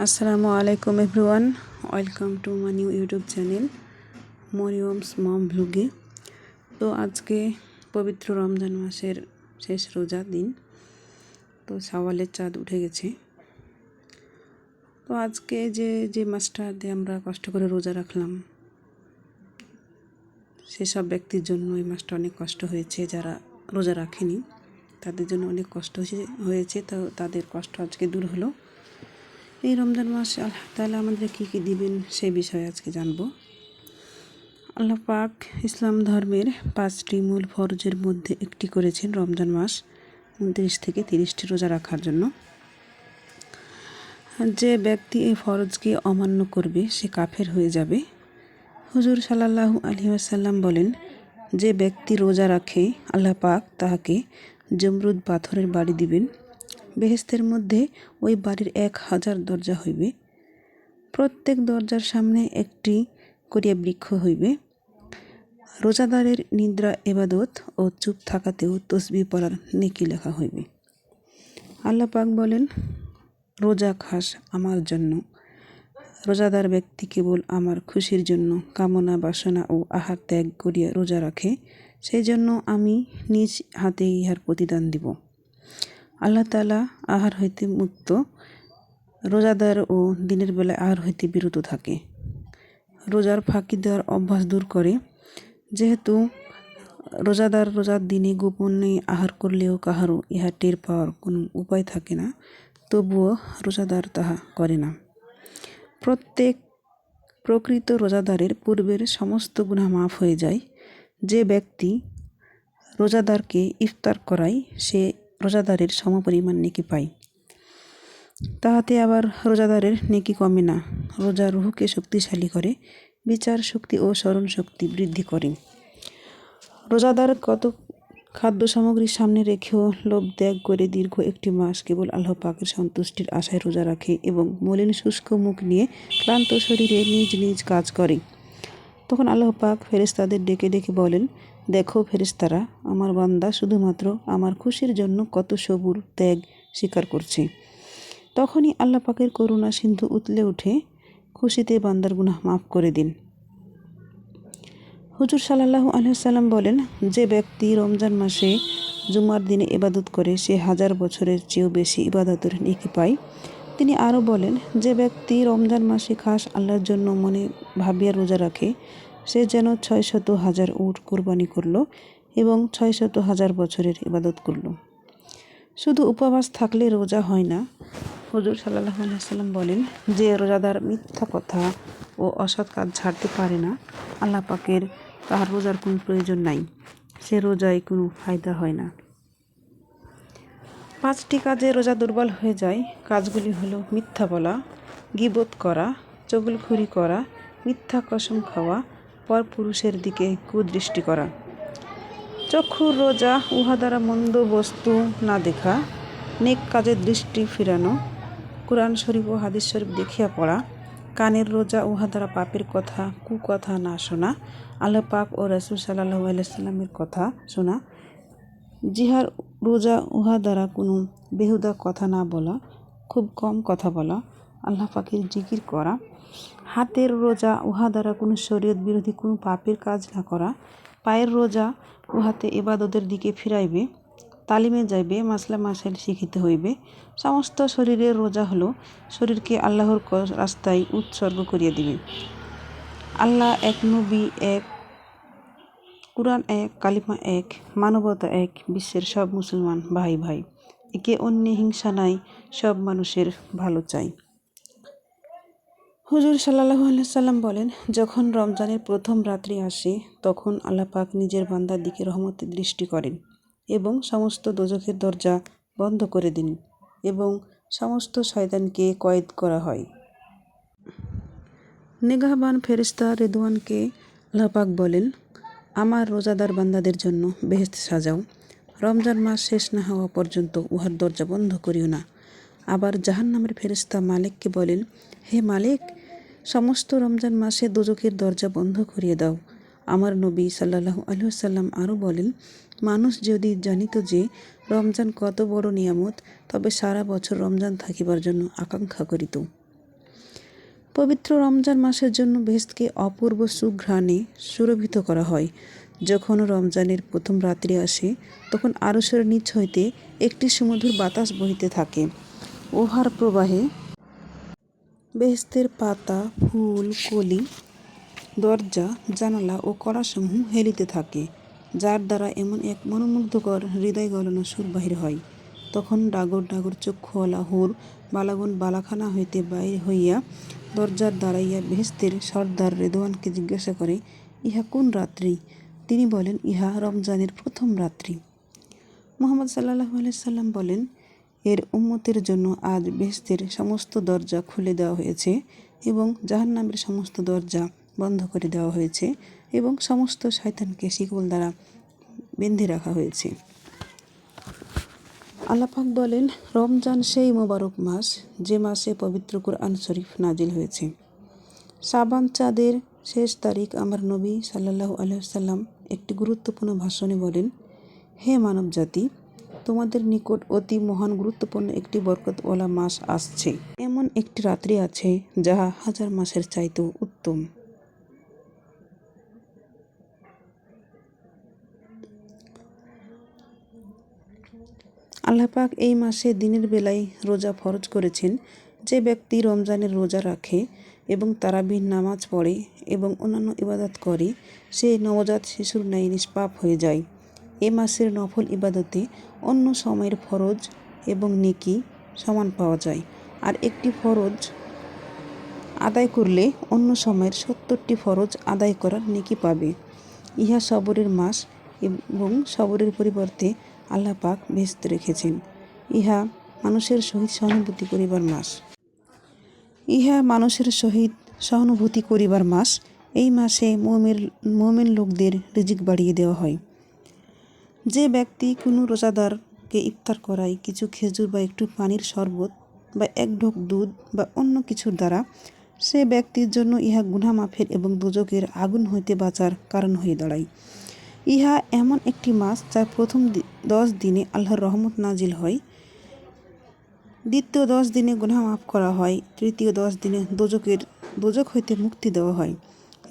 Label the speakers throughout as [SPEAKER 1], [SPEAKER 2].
[SPEAKER 1] আসসালামু আলাইকুম everyone, welcome to my new YouTube channel Mariyam's mom ব্লগে। তো আজকে পবিত্র রমজান মাসের শেষ রোজা দিন। তো শাওয়ালের চাঁদ উঠে গেছে। তো আজকে যে মাসটা দিয়ে আমরা কষ্ট করে রোজা রাখলাম, সেসব ব্যক্তির জন্য এই মাসটা অনেক কষ্ট হয়েছে। যারা রোজা রাখেনি তাদের জন্য অনেক কষ্ট হয়েছে। তো তাদের কষ্ট আজকে দূর হলো। এই রমজান মাসে আল্লাহ তাআলা আমাদের কী কী দিবেন সেই বিষয়ে আজকে জানব। আল্লাহ পাক ইসলাম ধর্মের 5টি মূল ফরজের মধ্যে একটি করেছেন রমজান মাস 29 থেকে 30টি রোজা রাখার জন্য। যে ব্যক্তি এই ফরজকে অমান্য করবে সে কাফের হয়ে যাবে। হুজুর সাল্লাল্লাহু আলাইহি ওয়াসাল্লাম বলেন, যে ব্যক্তি রোজা রাখে আল্লাহ পাক তাহাকে জমরুদ পাথরের বাড়ি দিবেন। বেহেশতের মধ্যে ওই বাড়ির 1000 দরজা হইবে। প্রত্যেক দরজার সামনে একটি করিয়া বৃক্ষ হইবে। রোজাদারের নিদ্রা ইবাদত ও চুপ থাকাতেও তসবিহ পড়ার নেকি লেখা হইবে। আল্লাহ পাক বলেন, রোজা খাস আমার জন্য। রোজাদার ব্যক্তি কেবল আমার খুশির জন্য কামনা বাসনা ও আহার ত্যাগ করিয়া রোজা রাখে, সেই জন্য আমি নিজ হাতে ইহার প্রতিদান দিব। আল্লাহ তাআলা আহার হইতে মুক্ত। রোজাদার ও দিনের বেলায় আহার হইতে বিরত থাকে। রোজার ফাঁকি দেওয়ার অভ্যাস দূর করে। যেহেতু রোজাদার রোজার দিনে গোপনে আহার করলেও কাহারও ইহা টের পাওয়ার কোনো উপায় থাকে না, তবুও রোজাদার তাহা করে না। প্রকৃত রোজাদারের পূর্বের সমস্ত গুনাহ মাফ হয়ে যায়। যে ব্যক্তি রোজাদারকে ইফতার করায় সে রোজাদারের সমপরিমাণ নেকি পায়। তাহাতে আবার রোজাদারের নেকি কমে না। রোজা রুহকে শক্তিশালী করে, বিচার শক্তি ও স্মরণ শক্তি বৃদ্ধি করে। রোজাদার কত খাদ্য সামগ্রী সামনে রেখেও লোভ ত্যাগ করে দীর্ঘ একটি মাস কেবল আল্লাহ পাকের সন্তুষ্টির আশায় রোজা রাখে এবং মলিন শুষ্ক মুখ নিয়ে ক্লান্ত শরীরে নিজ নিজ কাজ করে। তখন আল্লাহ পাক ফেরেশতাদের ডেকে ডেকে বলেন, দেখো ফেরেশতারা, আমার বান্দা শুধুমাত্র আমার খুশির জন্য কত সবুর ত্যাগ স্বীকার করছে। তখনই আল্লাহ পাকের করুণা সিন্ধু উতলে উঠে খুশিতে বান্দার গুনাহ মাফ করে দিন। হুজুর সাল্লাল্লাহু আলাইহি ওয়াসাল্লাম বলেন, যে ব্যক্তি রমজান মাসে জুমার দিনে ইবাদত করে সে 1000 বছরের চেয়েও বেশি ইবাদতের নেকি পায়। তিনি আরও বলেন, যে ব্যক্তি রমজান মাসে খাস আল্লাহর জন্য মনে ভাবিয়া রোজা রাখে সে যেন 600,000 উট কোরবানি করল এবং 600,000 বছরের ইবাদত করল। শুধু উপবাস থাকলে রোজা হয় না। হুজুর সাল্লাল্লাহু আলাইহি ওয়াসাল্লাম বলেন, যে রোজাদার মিথ্যা কথা ও অসৎ কাজ ছাড়তে পারে না, আল্লাহ পাকের তাহার রোজার কোনো প্রয়োজন নাই, সে রোজায় কোনো ফায়দা হয় না। 5টি কাজে রোজা দুর্বল হয়ে যায়। কাজগুলি হলো মিথ্যা বলা, গীবত করা, চগলখুরি করা, মিথ্যা কসম খাওয়া, পরপুরুষের দিকে কুদৃষ্টি করা। চক্ষুর রোজা উহা দ্বারা মন্দ বস্তু না দেখা, নেক কাজে দৃষ্টি ফিরানো, কুরআন শরীফ ও হাদিস শরীফ দেখিয়া পড়া। কানের রোজা উহা দ্বারা পাপের কথা কুকথা না শোনা, আল্লাহ পাক ও রাসূল সাল্লাল্লাহু আলাইহি ওয়াসাল্লামের কথা শোনা। জিহার রোজা উহা দ্বারা কোনো বেহুদা কথা না বলা, খুব কম কথা বলা, আল্লাহ পাকের জিকির করা। হাতের রোজা উহা দ্বারা কোনো শরীয়ত বিরোধী কোনো পাপের কাজ না করা। পায়ের রোজা উহাতে ইবাদতের দিকে ফিরাইবে, তালিমে যাইবে, মাসলা মাসাইল শিখিতে হইবে। সমস্ত শরীরের রোজা হলো শরীরকে আল্লাহর রাস্তায় উৎসর্গ করিয়া দিবে। আল্লাহ এক, নবী এক, কুরআন এক, কালিমা এক, মানবতা এক, বিশ্বের সব মুসলমান ভাই ভাই, একে অন্যে হিংসা নাই, সব মানুষের ভালো চাই। হুজুর সাল্লাল্লাহু আলাইহি ওয়াসাল্লাম বলেন, যখন রমজানের প্রথম রাত্রি আসে তখন আল্লাহ পাক নিজের বান্দার দিকে রহমতের দৃষ্টি করেন এবং সমস্ত দোজখের দরজা বন্ধ করে দিন এবং সমস্ত শয়তানকে কয়েদ করা হয়। নিগাহবান ফেরেশতা রিদওয়ানকে আল্লাহ পাক বলেন, আমার রোজাদার বান্দাদের জন্য বেহেশত সাজাও। রমজান মাস শেষ না হওয়া পর্যন্ত উহার দরজা বন্ধ করিও না। আবার জাহান্নামের ফেরেশতা মালিককে বলেন, হে মালিক, সমস্ত রমজান মাসে দোজখের দরজা বন্ধ করিয়ে দাও। আমার নবী সাল্লাল্লাহু আলাইহি ওয়াসাল্লাম আরও বলেন, মানুষ যদি জানিত যে রমজান কত বড় নিয়ামত, তবে সারা বছর রমজান থাকিবার জন্য আকাঙ্ক্ষা করিত। পবিত্র রমজান মাসের জন্য বেহেশতকে অপূর্ব সুঘ্রাণে সুরভিত করা হয়। যখন রমজানের প্রথম রাত্রি আসে তখন আরশের নিচ হইতে একটি সুমধুর বাতাস বহিতে থাকে। উহার প্রবাহে বেহেশতের পাতা, ফুল, কলি, দরজা, জানালা ও কড়াসমূহ হেলিতে থাকে, যার দ্বারা এমন এক মনোমুগ্ধকর হৃদয় গলানো সুর বাহির হয়। তখন ডাগর ডাগর চক্ষুওয়ালা হুর বালাগুন বালাখানা হইতে বাহির হইয়া দরজার দাঁড়াইয়া বেহেশতের সর্দার রেদওয়ানকে জিজ্ঞাসা করে, ইহা কোন রাত্রি? তিনি বলেন, ইহা রমজানের প্রথম রাত্রি। মুহাম্মদ সাল্লাল্লাহু আলাইহি সাল্লাম বলেন, এর উম্মতের জন্য আজ বেহেশতের সমস্ত দরজা খুলে দেওয়া হয়েছে এবং জাহান্নামের সমস্ত দরজা বন্ধ করে দেওয়া হয়েছে এবং সমস্ত শয়তানকে শিকল দ্বারা বেঁধে রাখা হয়েছে। আল্লাহ পাক বলেন, রমজান সেই মোবারক মাস যে মাসে পবিত্র কুরআন শরীফ নাজিল হয়েছে। শাবান চাঁদের শেষ তারিখ আমার নবী সাল্লাল্লাহু আলাইহি ওয়াসাল্লাম একটি গুরুত্বপূর্ণ ভাষণে বলেন, হে মানব জাতি, তোমাদের নিকট অতি মহান গুরুত্বপূর্ণ একটি বরকতওয়ালা মাস আসছে। এমন একটি রাত্রি আছে যাহা হাজার মাসের চাইতেও উত্তম। আল্লাহ পাক এই মাসে দিনের বেলায় রোজা ফরজ করেছেন। যে ব্যক্তি রমজানের রোজা রাখে এবং তারাবির নামাজ পড়ে এবং অন্যান্য ইবাদত করে, সে নবজাত শিশুর ন্যায় নিষ্পাপ হয়ে যায়। এ মাসের নফল ইবাদতে অন্য সময়ের ফরজ এবং নেকি সমান পাওয়া যায়, আর একটি ফরজ আদায় করলে অন্য সময়ের 70টি ফরজ আদায় করার নেকি পাবে। ইহা সবরের মাস এবং সবরের পরিবর্তে আল্লাহ পাক বেহেশত রেখেছেন। ইহা মানুষের সহিত সহানুভূতি করিবার মাস। এই মাসে মুমিন লোকদের রিজিক বাড়িয়ে দেওয়া হয়। যে ব্যক্তি কোনো রোজাদারকে ইফতার করায় কিছু খেজুর বা একটু পানির শরবত বা এক ঢোক দুধ বা অন্য কিছুর দ্বারা, সে ব্যক্তির জন্য ইহা গুনাহ মাফের এবং দোজখের আগুন হইতে বাঁচার কারণ হয়ে দাঁড়ায়। ইহা এমন একটি মাস যার প্রথম 10 দিনে আল্লাহর রহমত নাজিল হয়, দ্বিতীয় 10 দিনে গুনাহ মাফ করা হয়, তৃতীয় 10 দিনে দোজখ হইতে মুক্তি দেওয়া হয়।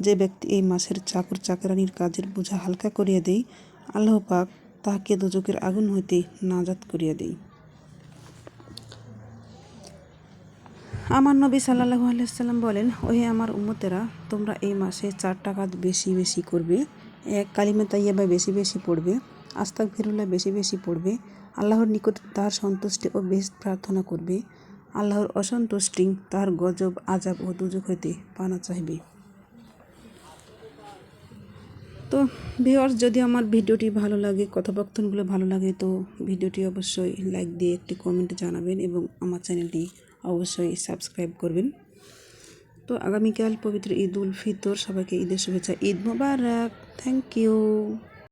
[SPEAKER 1] যে ব্যক্তি এই মাসের চাকর চাকরানির কাজের বোঝা হালকা করিয়া দেয়, আল্লাহ পাক তাহাকে দোজখের আগুন হইতে নাজাত করিয়া দেয়। আমার নবী সাল্লাল্লাহু আলাইহি সাল্লাম বলেন, ওহে আমার উম্মতেরা, তোমরা এই মাসে 4টা কাজ বেশি বেশি করবে। 1. কালিমা তাইয়্যিবা বেশি বেশি পড়বে, আস্তাগফিরুল্লাহ বেশি বেশি পড়বে, আল্লাহর নিকট তাহার সন্তুষ্টি ও বেহেশত প্রার্থনা করবে, আল্লাহর অসন্তুষ্টি, তাহার গজব, আযাব ও দোজখ হইতে পানা চাইবে। তো ভিউয়ার্স, যদি আমার ভিডিওটি ভালো লাগে, কথোপকথনগুলো ভালো লাগে, তো ভিডিওটি অবশ্যই লাইক দিয়ে একটি কমেন্ট জানাবেন এবং আমার চ্যানেলটি অবশ্যই সাবস্ক্রাইব করবেন। তো আগামীকাল পবিত্র ঈদ উল ফিতর, সবাইকে ঈদের শুভেচ্ছা, ঈদ মোবারক। Thank you.